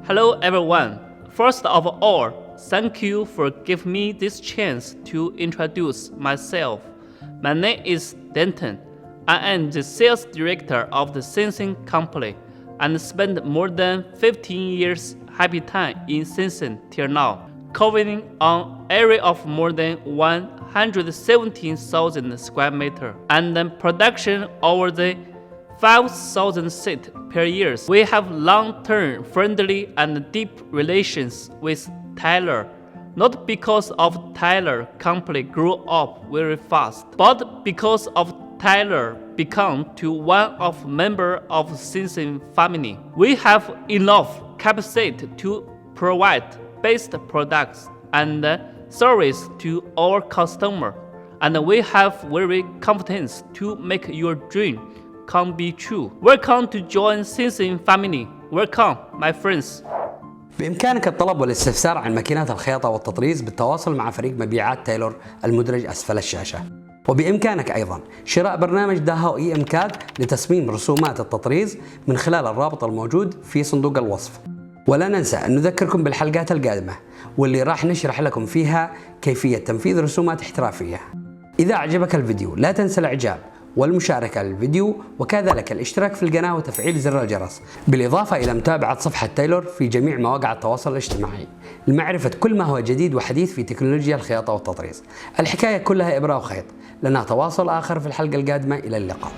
Hello everyone. First of all, thank you for giving me this chance to introduce myself. My name is Denton. I am the sales director of the Sinsim company and spent more than 15 years happy time in Sinsim till now, covering an area of more than 117,000 square meters and production over the 5,000 seats per year. We have long-term friendly and deep relations with Tailleur, not because of Tailleur company grew up very fast, but because of Tailleur become to one of member of Sinsim family. We have enough capacity to provide best products and service to our customer, and we have very confidence to make your dream come be true. Welcome to join Sinsim family. Welcome, my friends. بإمكانك الطلب والاستفسار عن ماكينات الخياطة والتطريز بالتواصل مع فريق مبيعات تايلور المدرج أسفل الشاشة. وبإمكانك أيضا شراء برنامج داهاو إمكاد لتصميم رسومات التطريز من خلال الرابط الموجود في صندوق الوصف. ولا ننسى أن نذكركم بالحلقات القادمة واللي راح نشرح لكم فيها كيفية تنفيذ رسومات احترافية. إذا أعجبك الفيديو لا تنسى الإعجاب والمشاركة للفيديو وكذلك الاشتراك في القناة وتفعيل زر الجرس، بالإضافة إلى متابعة صفحة تايلور في جميع مواقع التواصل الاجتماعي لمعرفة كل ما هو جديد وحديث في تكنولوجيا الخياطة والتطريز. الحكاية كلها إبرة وخيط. لنا تواصل آخر في الحلقة القادمة. إلى اللقاء.